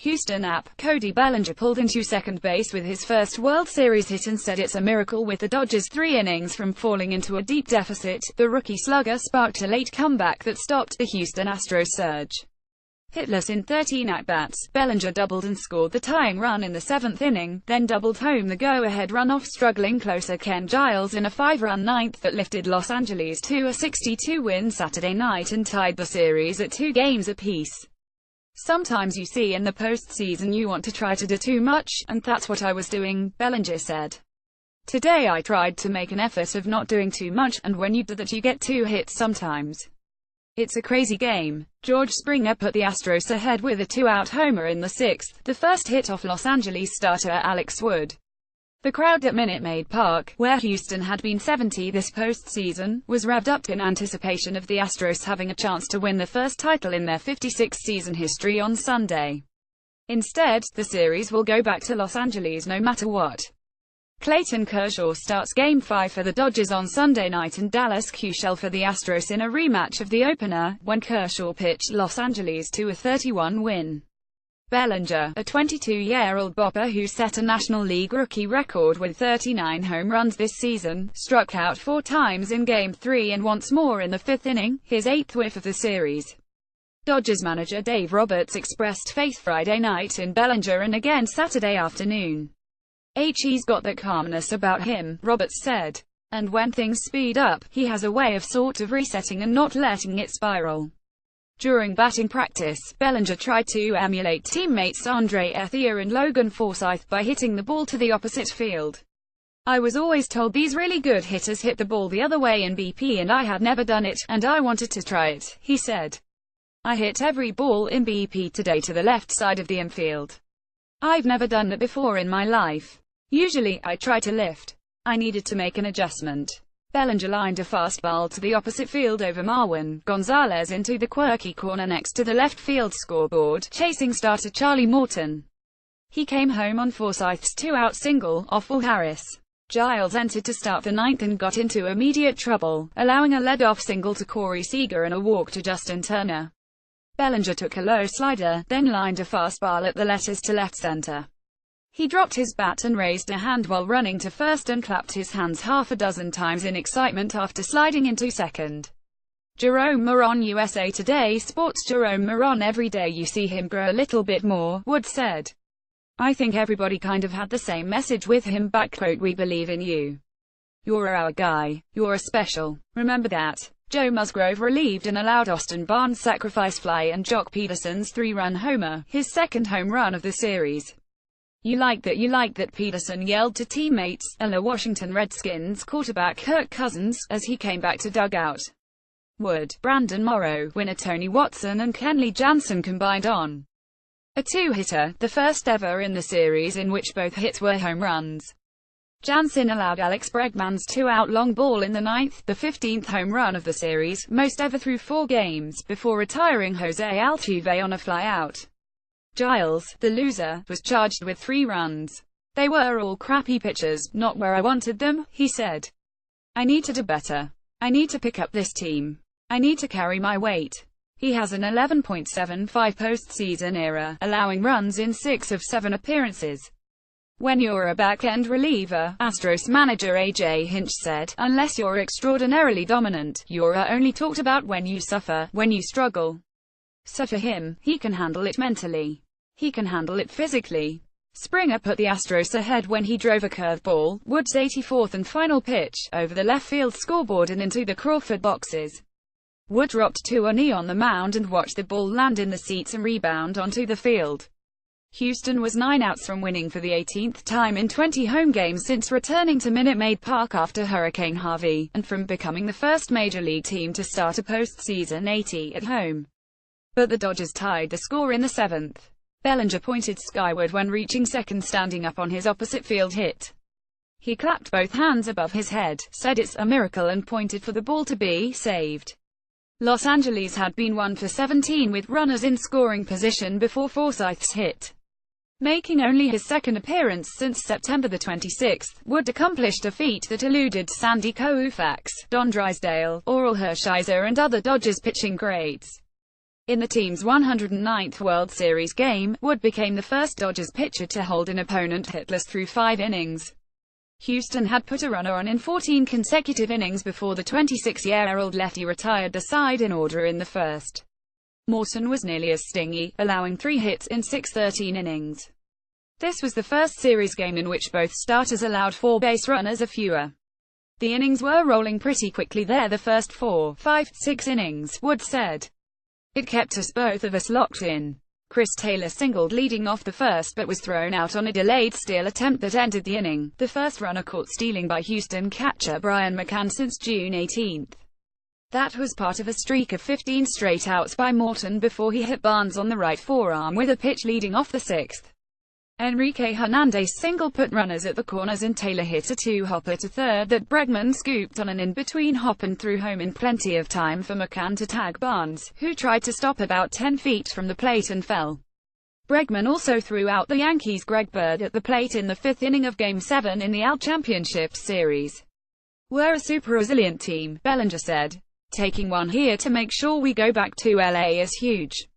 Houston app, Cody Bellinger pulled into second base with his first World Series hit and said it's a miracle with the Dodgers' 3 innings from falling into a deep deficit. The rookie slugger sparked a late comeback that stopped the Houston Astros surge. Hitless in 13 at-bats, Bellinger doubled and scored the tying run in the 7th inning, then doubled home the go-ahead run off struggling closer Ken Giles in a 5-run ninth that lifted Los Angeles to a 6-2 win Saturday night and tied the series at 2 games apiece. Sometimes you see in the postseason you want to try to do too much, and that's what I was doing, Bellinger said. Today I tried to make an effort of not doing too much, and when you do that you get 2 hits sometimes. It's a crazy game. George Springer put the Astros ahead with a 2-out homer in the 6th, the first hit off Los Angeles starter Alex Wood. The crowd at Minute Maid Park, where Houston had been 70 this postseason, was revved up in anticipation of the Astros having a chance to win the first title in their 56-season history on Sunday. Instead, the series will go back to Los Angeles no matter what. Clayton Kershaw starts Game 5 for the Dodgers on Sunday night and Dallas Keuchel for the Astros in a rematch of the opener, when Kershaw pitched Los Angeles to a 31 win. Bellinger, a 22-year-old bopper who set a National League rookie record with 39 home runs this season, struck out 4 times in Game 3 and once more in the 5th inning, his 8th whiff of the series. Dodgers manager Dave Roberts expressed faith Friday night in Bellinger and again Saturday afternoon. He's got that calmness about him, Roberts said. And when things speed up, he has a way of sort of resetting and not letting it spiral. During batting practice, Bellinger tried to emulate teammates Andre Ethier and Logan Forsythe by hitting the ball to the opposite field. I was always told these really good hitters hit the ball the other way in BP and I had never done it, and I wanted to try it, he said. I hit every ball in BP today to the left side of the infield. I've never done that before in my life. Usually, I try to lift. I needed to make an adjustment. Bellinger lined a fastball to the opposite field over Marwin Gonzalez into the quirky corner next to the left field scoreboard, chasing starter Charlie Morton. He came home on Forsythe's 2-out single, off Will Harris. Giles entered to start the 9th and got into immediate trouble, allowing a lead-off single to Corey Seager and a walk to Justin Turner. Bellinger took a low slider, then lined a fastball at the letters to left center. He dropped his bat and raised a hand while running to first and clapped his hands half a dozen times in excitement after sliding into second. Jerome Moron, USA Today Sports. Jerome Moron, every day you see him grow a little bit more, Wood said. I think everybody kind of had the same message with him, backquote, we believe in you. You're our guy. You're a special. Remember that. Joe Musgrove relieved and allowed Austin Barnes' sacrifice fly and Jock Peterson's 3-run homer, his second home run of the series. You like that, Peterson yelled to teammates, and the Washington Redskins quarterback Kirk Cousins, as he came back to dugout. Wood, Brandon Morrow, winner Tony Watson and Kenley Jansen combined on a 2-hitter, the first ever in the series in which both hits were home runs. Jansen allowed Alex Bregman's 2-out long ball in the 9th, the 15th home run of the series, most ever through 4 games, before retiring Jose Altuve on a flyout. Giles, the loser, was charged with 3 runs. They were all crappy pitchers, not where I wanted them, he said. I need to do better. I need to pick up this team. I need to carry my weight. He has an 11.75 postseason ERA, allowing runs in 6 of 7 appearances. When you're a back-end reliever, Astros manager A.J. Hinch said, unless you're extraordinarily dominant, you're only talked about when you suffer, when you struggle. So for him, he can handle it mentally. He can handle it physically. Springer put the Astros ahead when he drove a curveball, Wood's 84th and final pitch, over the left field scoreboard and into the Crawford boxes. Wood dropped to a knee on the mound and watched the ball land in the seats and rebound onto the field. Houston was 9 outs from winning for the 18th time in 20 home games since returning to Minute Maid Park after Hurricane Harvey, and from becoming the first Major League team to start a postseason 80 at home. But the Dodgers tied the score in the 7th. Bellinger pointed skyward when reaching second, standing up on his opposite field hit. He clapped both hands above his head, said it's a miracle and pointed for the ball to be saved. Los Angeles had been 1 for 17 with runners in scoring position before Forsythe's hit. Making only his second appearance since September the 26th, Wood accomplished a feat that eluded Sandy Koufax, Don Drysdale, Oral Hershiser and other Dodgers pitching greats. In the team's 109th World Series game, Wood became the first Dodgers pitcher to hold an opponent hitless through 5 innings. Houston had put a runner on in 14 consecutive innings before the 26-year-old lefty retired the side in order in the first. Morton was nearly as stingy, allowing 3 hits in 13 innings. This was the first series game in which both starters allowed 4 base runners or fewer. The innings were rolling pretty quickly there the first 4, 5, 6 innings, Wood said. It kept both of us locked in. Chris Taylor singled leading off the first but was thrown out on a delayed steal attempt that ended the inning, the first runner caught stealing by Houston catcher Brian McCann since June 18. That was part of a streak of 15 straight outs by Morton before he hit Barnes on the right forearm with a pitch leading off the 6th. Enrique Hernandez single put runners at the corners and Taylor hit a 2-hopper to third that Bregman scooped on an in-between hop and threw home in plenty of time for McCann to tag Barnes, who tried to stop about 10 feet from the plate and fell. Bregman also threw out the Yankees' Greg Bird at the plate in the 5th inning of Game 7 in the AL Championship Series. "We're a super resilient team," Bellinger said. "Taking one here to make sure we go back to LA is huge.